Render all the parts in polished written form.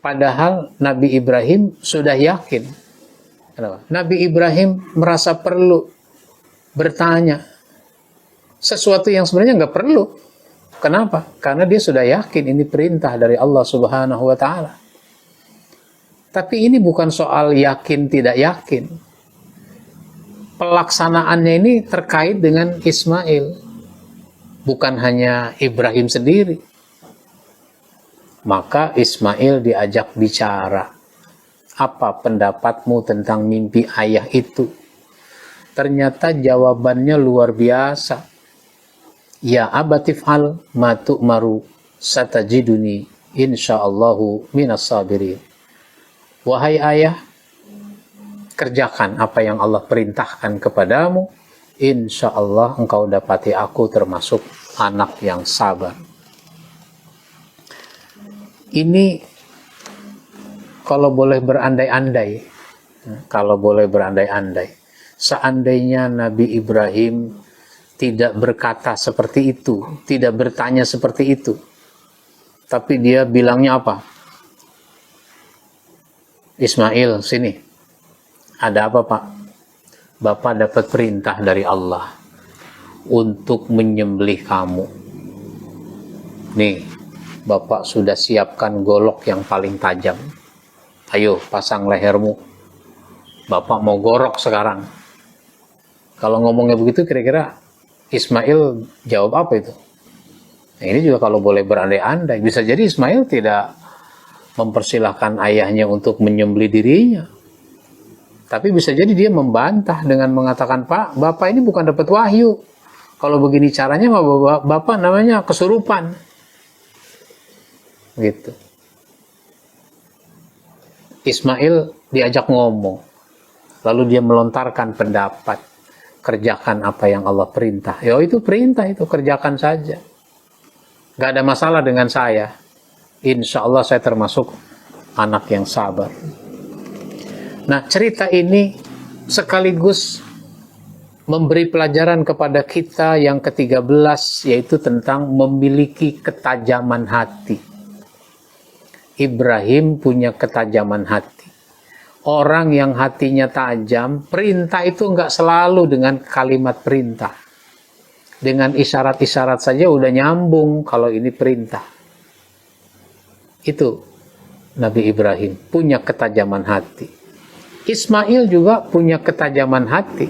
Padahal Nabi Ibrahim sudah yakin. Kenapa? Nabi Ibrahim merasa perlu bertanya sesuatu yang sebenarnya nggak perlu. Kenapa? Karena dia sudah yakin ini perintah dari Allah Subhanahu wa Ta'ala. Tapi ini bukan soal yakin tidak yakin. Pelaksanaannya ini terkait dengan Ismail, bukan hanya Ibrahim sendiri. Maka Ismail diajak bicara. Apa pendapatmu tentang mimpi ayah itu? Ternyata jawabannya luar biasa. Ya abatif'al ma tu'maru satajiduni insyaallahu minas sabirin. Wahai ayah, kerjakan apa yang Allah perintahkan kepadamu. Insyaallah engkau dapati aku termasuk anak yang sabar. Ini kalau boleh berandai-andai, seandainya Nabi Ibrahim tidak berkata seperti itu, tidak bertanya seperti itu, tapi dia bilangnya apa? Ismail, sini. Ada apa, Pak? Bapak dapat perintah dari Allah untuk menyembelih kamu. Nih, Bapak sudah siapkan golok yang paling tajam. Ayo, pasang lehermu. Bapak mau gorok sekarang. Kalau ngomongnya begitu, kira-kira Ismail jawab apa itu? Nah, ini juga kalau boleh berandai-andai. Bisa jadi Ismail tidak mempersilahkan ayahnya untuk menyembelih dirinya. Tapi bisa jadi dia membantah dengan mengatakan, Pak, Bapak ini bukan dapat wahyu. Kalau begini caranya, Bapak namanya kesurupan. Gitu. Ismail diajak ngomong, lalu dia melontarkan pendapat, kerjakan apa yang Allah perintah. Ya itu perintah, itu kerjakan saja. Gak ada masalah dengan saya. Insya Allah saya termasuk anak yang sabar. Nah, cerita ini sekaligus memberi pelajaran kepada kita yang ke-13, yaitu tentang memiliki ketajaman hati. Ibrahim punya ketajaman hati. Orang yang hatinya tajam, perintah itu nggak selalu dengan kalimat perintah. Dengan isyarat-isyarat saja udah nyambung kalau ini perintah. Itu Nabi Ibrahim punya ketajaman hati. Ismail juga punya ketajaman hati.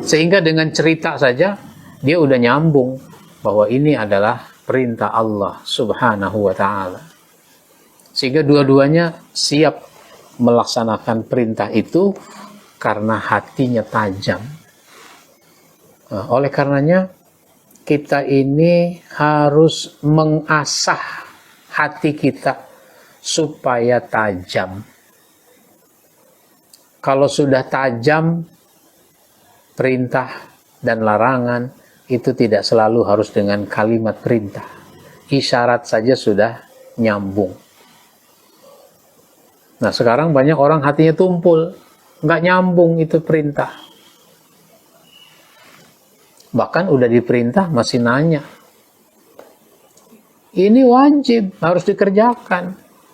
Sehingga dengan cerita saja dia udah nyambung bahwa ini adalah perintah Allah Subhanahu wa Ta'ala. Sehingga dua-duanya siap melaksanakan perintah itu karena hatinya tajam. Nah, oleh karenanya kita ini harus mengasah hati kita supaya tajam. Kalau sudah tajam, perintah dan larangan itu tidak selalu harus dengan kalimat perintah. Isyarat saja sudah nyambung. Nah, sekarang banyak orang hatinya tumpul, nggak nyambung itu perintah. Bahkan udah diperintah masih nanya. Ini wajib, harus dikerjakan.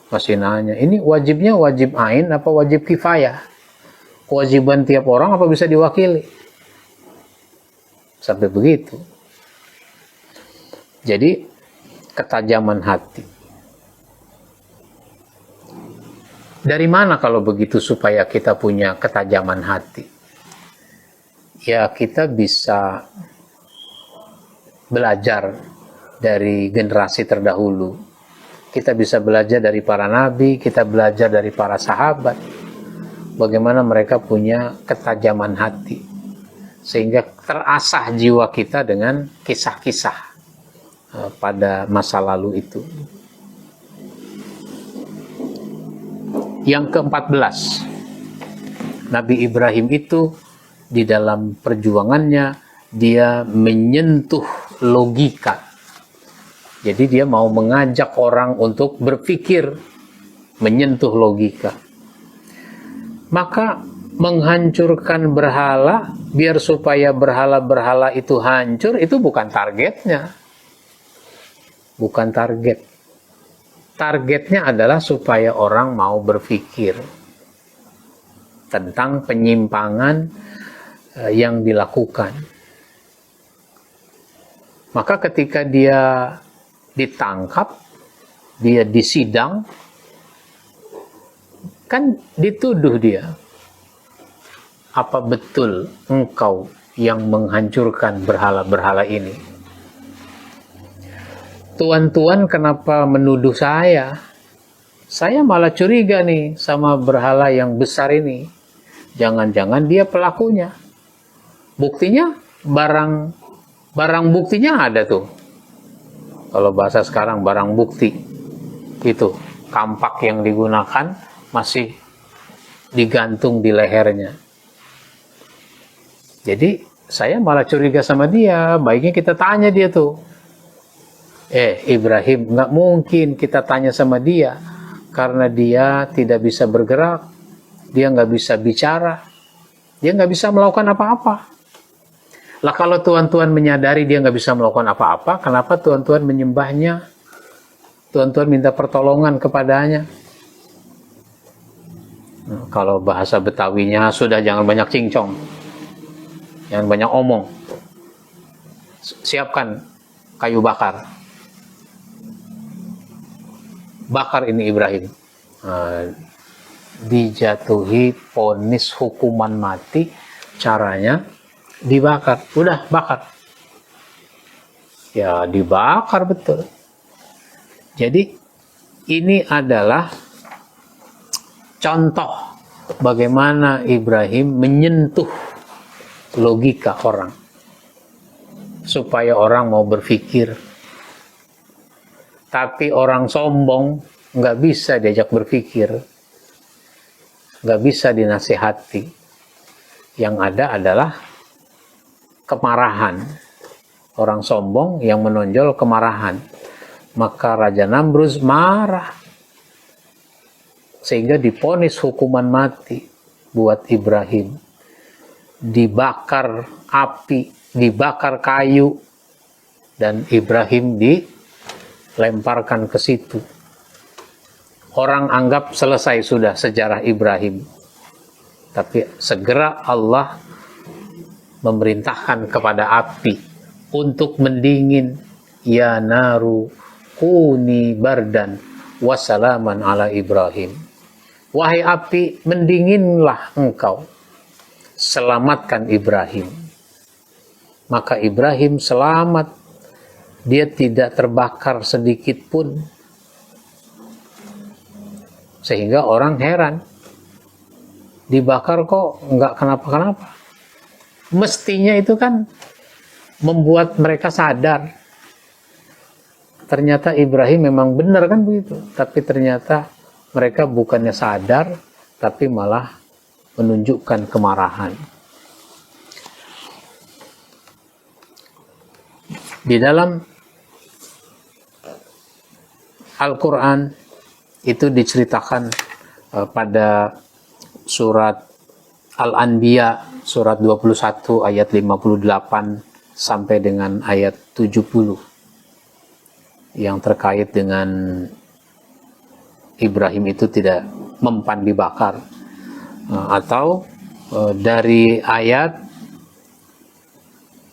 Masih nanya, ini wajibnya wajib ain apa wajib kifayah? Kewajiban tiap orang apa bisa diwakili? Sampai begitu. Jadi, ketajaman hati. Dari mana kalau begitu supaya kita punya ketajaman hati? Ya, kita bisa belajar dari generasi terdahulu. Kita bisa belajar dari para nabi, kita belajar dari para sahabat. Bagaimana mereka punya ketajaman hati. Sehingga terasah jiwa kita dengan kisah-kisah pada masa lalu itu. Yang ke-14, Nabi Ibrahim itu di dalam perjuangannya dia menyentuh logika. Jadi dia mau mengajak orang untuk berpikir, menyentuh logika. Maka menghancurkan berhala, biar supaya berhala-berhala itu hancur, itu bukan targetnya. Bukan target. targetnya adalah supaya orang mau berpikir tentang penyimpangan yang dilakukan. Maka ketika dia ditangkap, dia disidang, kan dituduh dia, apa betul engkau yang menghancurkan berhala-berhala ini? Tuan-tuan kenapa menuduh saya? Saya malah curiga nih sama berhala yang besar ini. Jangan-jangan dia pelakunya. Buktinya, barang buktinya ada tuh. Kalau bahasa sekarang barang bukti. Itu, kampak yang digunakan masih digantung di lehernya. Jadi, saya malah curiga sama dia. Baiknya kita tanya dia tuh. Ibrahim, nggak mungkin kita tanya sama dia, karena dia tidak bisa bergerak, dia nggak bisa bicara, dia nggak bisa melakukan apa-apa. Lah kalau tuan-tuan menyadari dia nggak bisa melakukan apa-apa, kenapa tuan-tuan menyembahnya? Tuan-tuan minta pertolongan kepadanya. Nah, kalau bahasa Betawinya, sudah jangan banyak cincong, jangan banyak omong. Siapkan kayu bakar. Bakar ini Ibrahim. Dijatuhi vonis hukuman mati, caranya dibakar. Udah, bakar. Ya, dibakar betul. Jadi, ini adalah contoh bagaimana Ibrahim menyentuh logika orang. Supaya orang mau berpikir. Tapi orang sombong nggak bisa diajak berpikir, nggak bisa dinasihati. Yang ada adalah kemarahan. Orang sombong yang menonjol kemarahan. Maka Raja Namrus marah. Sehingga divonis hukuman mati buat Ibrahim. Dibakar api, dibakar kayu, dan Ibrahim dilemparkan ke situ. Orang anggap selesai sudah sejarah Ibrahim. Tapi segera Allah memerintahkan kepada api untuk mendingin. Ya naru kuni bardan wassalaman ala Ibrahim. Wahai api, mendinginlah engkau. Selamatkan Ibrahim. Maka Ibrahim selamat. Dia tidak terbakar sedikit pun. Sehingga orang heran. Dibakar kok nggak kenapa-kenapa. Mestinya itu kan membuat mereka sadar. Ternyata Ibrahim memang benar kan begitu. Tapi ternyata mereka bukannya sadar, tapi malah menunjukkan kemarahan. Di dalam Al-Quran itu diceritakan pada surat Al-Anbiya, surat 21 ayat 58 sampai dengan ayat 70 yang terkait dengan Ibrahim itu tidak mempan dibakar, atau dari ayat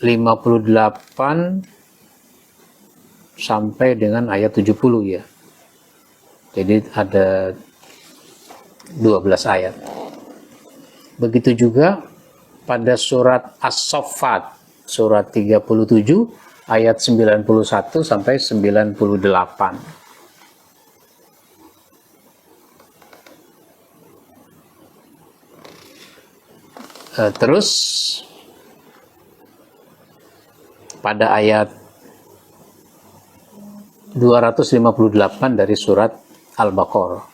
58 sampai dengan ayat 70 ya. Jadi ada 12 ayat. Begitu juga pada surat As-Saffat, surat 37 ayat 91 sampai 98. Terus pada ayat 258 dari surat Al-Baqarah.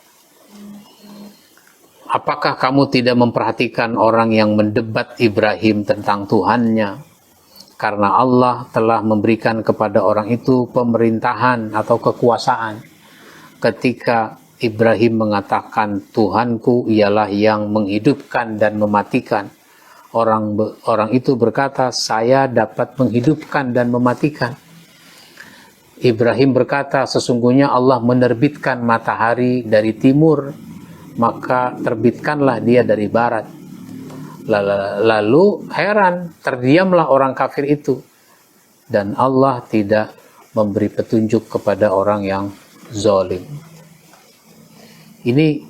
Apakah kamu tidak memperhatikan orang yang mendebat Ibrahim tentang Tuhannya? Karena Allah telah memberikan kepada orang itu pemerintahan atau kekuasaan. Ketika Ibrahim mengatakan, Tuhanku ialah yang menghidupkan dan mematikan. Orang itu berkata, saya dapat menghidupkan dan mematikan. Ibrahim berkata, sesungguhnya Allah menerbitkan matahari dari timur, maka terbitkanlah dia dari barat. Lalu heran, terdiamlah orang kafir itu. Dan Allah tidak memberi petunjuk kepada orang yang zalim. Ini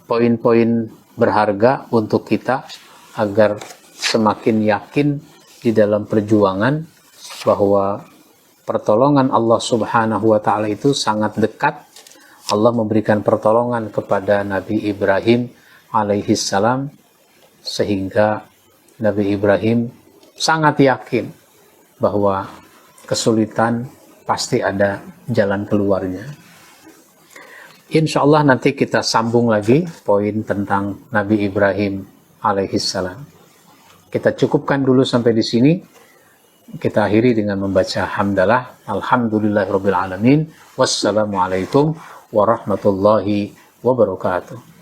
poin-poin berharga untuk kita agar semakin yakin di dalam perjuangan bahwa pertolongan Allah Subhanahu wa Ta'ala itu sangat dekat. Allah memberikan pertolongan kepada Nabi Ibrahim alaihi salam, sehingga Nabi Ibrahim sangat yakin bahwa kesulitan pasti ada jalan keluarnya. Insya Allah nanti kita sambung lagi poin tentang Nabi Ibrahim alaihi salam. Kita cukupkan dulu sampai di sini. Kita akhiri dengan membaca hamdalah. Alhamdulillahirabbil alamin. Wassalamualaikum warahmatullahi wabarakatuh.